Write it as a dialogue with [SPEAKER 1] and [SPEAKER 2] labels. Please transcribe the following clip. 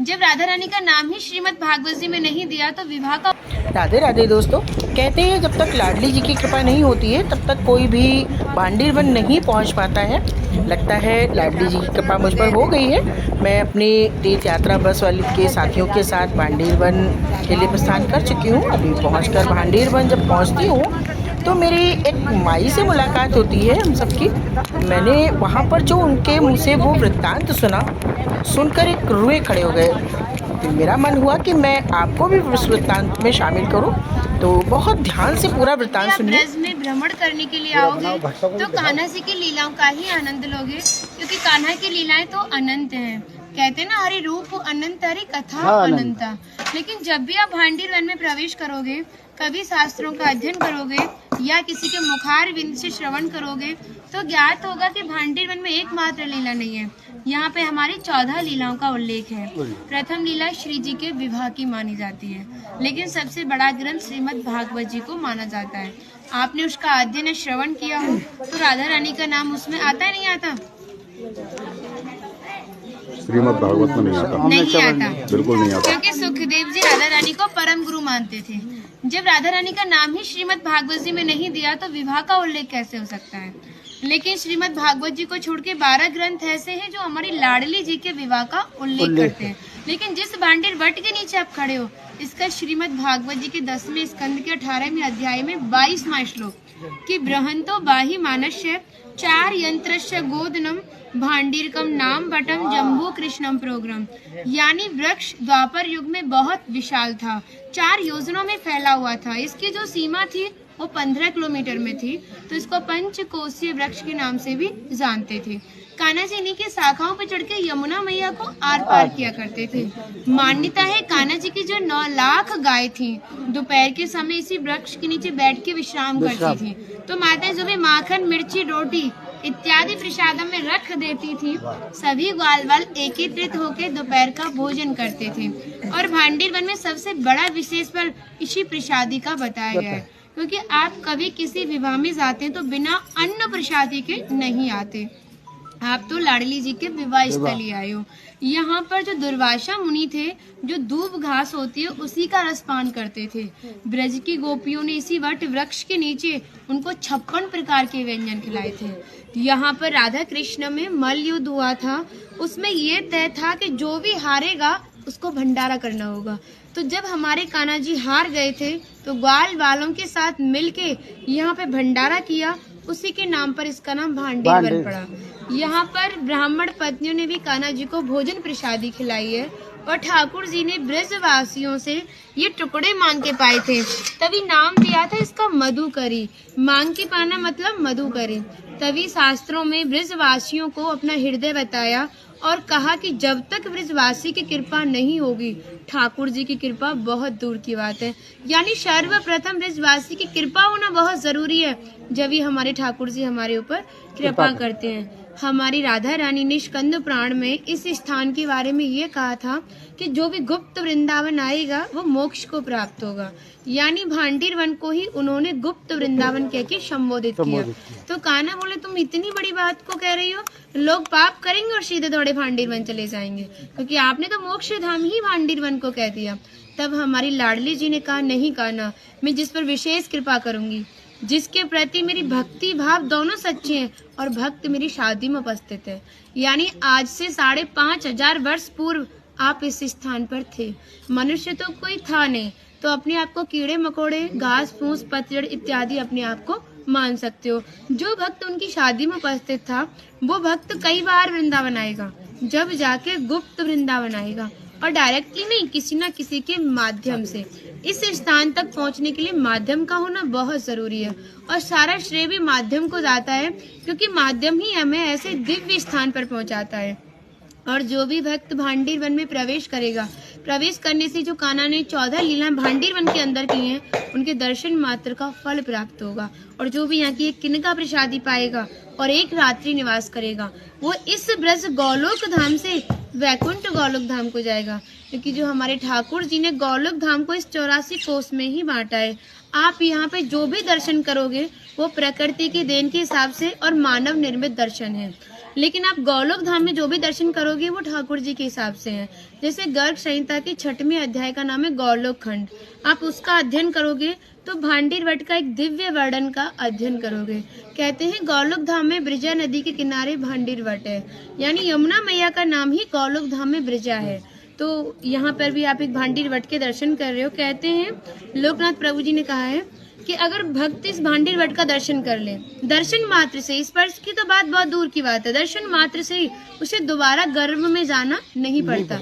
[SPEAKER 1] जब राधा रानी का नाम ही श्रीमद् भागवत जी में नहीं दिया तो विवाह का।
[SPEAKER 2] राधे राधे दोस्तों, कहते हैं जब तक लाडली जी की कृपा नहीं होती है तब तक कोई भी भांडीर वन नहीं पहुंच पाता है। लगता है लाडली जी की कृपा मुझ पर हो गई है। मैं अपनी तीर्थ यात्रा बस वाले के साथियों के साथ भांडीर वन के लिए प्रस्थान कर चुकी हूँ। अभी पहुंचकर भांडीर वन जब पहुंचती हूँ तो मेरी एक माई से मुलाकात होती है हम सबकी। मैंने वहाँ पर जो उनके मुँह से वो वृत्तांत सुना, सुनकर एक रुए खड़े हो गए। तो मेरा मन हुआ कि मैं आपको भी उस वृत्तांत में शामिल करूं, तो बहुत ध्यान से पूरा वृत्तांत सुनिए।
[SPEAKER 1] ब्रज में भ्रमण करने के लिए आओगे तो कान्हा जी की लीलाओं का ही आनंद लोगे, क्योंकि कान्हा की लीलाएं तो अनंत हैं। कहते हैं ना, हरि रूप अनंत हरि कथा अनंता। लेकिन जब भी आप भांडीर वन में प्रवेश करोगे, कभी शास्त्रों का अध्ययन करोगे या किसी के मुखार विंद से श्रवण करोगे तो ज्ञात होगा कि भांडीर वन में एकमात्र लीला नहीं है। यहाँ पे हमारी 14 लीलाओं का उल्लेख है। प्रथम लीला श्री जी के विवाह की मानी जाती है, लेकिन सबसे बड़ा ग्रंथ श्रीमद् भागवत जी को माना जाता है। आपने उसका अध्ययन श्रवण किया हो तो राधा रानी का नाम उसमें आता है नहीं आता?
[SPEAKER 3] श्रीमद् भागवत में नहीं आता।
[SPEAKER 1] नहीं आता,
[SPEAKER 3] बिल्कुल नहीं आता,
[SPEAKER 1] क्योंकि सुखदेव जी राधा रानी को परम गुरु मानते थे। जब राधा रानी का नाम ही श्रीमद् भागवत जी में नहीं दिया तो विवाह का उल्लेख कैसे हो सकता है? लेकिन श्रीमद् भागवत जी को छोड़ के 12 ग्रंथ ऐसे हैं जो हमारी लाडली जी के विवाह का उल्लेख करते हैं। लेकिन जिस भांडीर वट के नीचे आप खड़े हो, इसका श्रीमद् भागवत जी के 10वें स्कंद के 18वें अध्याय में 22वां श्लोक कि बृहंतो बाहि मानस्य 4 यंत्रस्य गोदनम भांडीरकम नाम बटम जम्बू कृष्णम प्रोग्राम, यानी वृक्ष द्वापर युग में बहुत विशाल था, 4 योजनों में फैला हुआ था। इसकी जो सीमा थी वो 15 किलोमीटर में थी, तो इसको पंचकोशीय वृक्ष के नाम से भी जानते थे। कान्हा जी इन्हीं की शाखाओं पर चढ़ के यमुना मैया को आर पार किया करते थे। मान्यता है कान्हा जी की जो 9 लाख गाय थी दोपहर के समय इसी वृक्ष के नीचे बैठ के विश्राम करती थी। तो माता जो भी माखन मिर्ची रोटी इत्यादि प्रसादम में रख देती थी, सभी ग्वाल वाल एकत्रित होकर दोपहर का भोजन करते थे। और भांडीर वन में सबसे बड़ा विशेष फल इसी प्रसादी का बताया गया है, क्योंकि आप कभी किसी विवाह में जाते हैं तो बिना अन्न प्रसादी के नहीं आते। आप तो लाडली जी के विवाह स्थली आए हो। यहाँ पर जो दुर्वासा मुनि थे, जो दूब घास होती है उसी का रसपान करते थे। ब्रज की गोपियों ने इसी वट वृक्ष के नीचे उनको 56 प्रकार के व्यंजन खिलाए थे। यहाँ पर राधा कृष्ण में मल्ल युद्ध हुआ था, उसमें ये तय था कि जो भी हारेगा उसको भंडारा करना होगा। तो जब हमारे कान्हा जी हार गए थे तो ग्वाल वालों के साथ मिलके यहाँ पे भंडारा किया, उसी के नाम पर इसका नाम भांडीर वन पड़ा। यहाँ पर ब्राह्मण पत्नियों ने भी कान्हा जी को भोजन प्रसादी खिलाई है, और ठाकुर जी ने ब्रजवासियों से ये टुकड़े मांग के पाए थे, तभी नाम दिया था इसका मधुकरी। मांग के पाना मतलब मधुकरी। तभी शास्त्रों में ब्रजवासियों को अपना हृदय बताया और कहा कि जब तक ब्रजवासी की कृपा नहीं होगी, ठाकुर जी की कृपा बहुत दूर की बात है। यानी सर्वप्रथम ब्रजवासी की कृपा होना बहुत जरूरी है, जब ही हमारे ठाकुर जी हमारे ऊपर कृपा करते हैं। हमारी राधा रानी ने स्कंद पुराण में इस स्थान के बारे में ये कहा था कि जो भी गुप्त वृंदावन आएगा वो मोक्ष को प्राप्त होगा। यानी भांडीर वन को ही उन्होंने गुप्त वृंदावन कह के संबोधित किया। तो कान्हा बोले, तुम इतनी बड़ी बात को कह रही हो, लोग पाप करेंगे और सीधे दौड़े भांडीर वन चले जाएंगे, क्योंकि आपने तो मोक्ष धाम ही भांडीर वन को कह दिया। तब हमारी लाडली जी ने कहा, नहीं कान्हा, मैं जिस पर विशेष कृपा करूंगी, जिसके प्रति मेरी भक्ति भाव दोनों सच्चे हैं और भक्त मेरी शादी में उपस्थित है, यानी आज से 5,500 वर्ष पूर्व आप इस स्थान पर थे। मनुष्य तो कोई था नहीं, तो अपने आप को कीड़े मकोड़े, घास फूस, पतझड़ इत्यादि अपने आप को मान सकते हो। जो भक्त उनकी शादी में उपस्थित था वो भक्त कई बार वृंदावन आएगा, जब जाके गुप्त वृंदावन आएगा, और डायरेक्टली नहीं, किसी न किसी के माध्यम से। इस स्थान तक पहुंचने के लिए माध्यम का होना बहुत जरूरी है, और सारा श्रेय भी माध्यम को जाता है, क्योंकि माध्यम ही हमें ऐसे दिव्य स्थान पर पहुंचाता है। और जो भी भक्त भांडीर वन में प्रवेश करेगा, प्रवेश करने से जो कान्हा ने 14 लीला भांडीर वन के अंदर की हैं, उनके दर्शन मात्र का फल प्राप्त होगा। और जो भी यहाँ की एक किनका प्रसादी पाएगा और 1 रात्रि निवास करेगा, वो इस ब्रज गौलोक धाम से वैकुंठ गौलोक धाम को जाएगा। क्योंकि जो हमारे ठाकुर जी ने गौलोक धाम को इस 84 कोस में ही बांटा है। आप यहाँ पे जो भी दर्शन करोगे वो प्रकृति की देन के हिसाब से और मानव निर्मित दर्शन है, लेकिन आप गौलोक धाम में जो भी दर्शन करोगे वो ठाकुर जी के हिसाब से है। जैसे गर्ग संहिता के 6वें अध्याय का नाम है गौलोक खंड, आप उसका अध्ययन करोगे तो भांडीर वट का एक दिव्य वर्णन का अध्ययन करोगे। कहते हैं गौलोक धाम में ब्रिजा नदी के किनारे भांडीर वट है, यानी यमुना मैया का नाम ही गौलोक धाम में ब्रिजा है। तो यहाँ पर भी आप एक भांडीर वट के दर्शन कर रहे हो। कहते हैं लोकनाथ प्रभु जी ने कहा है कि अगर भक्त इस भांडीर वट का दर्शन कर ले, दर्शन मात्र से, स्पर्श की तो बात बहुत दूर की बात है, दर्शन मात्र से ही उसे दोबारा गर्भ में जाना नहीं पड़ता।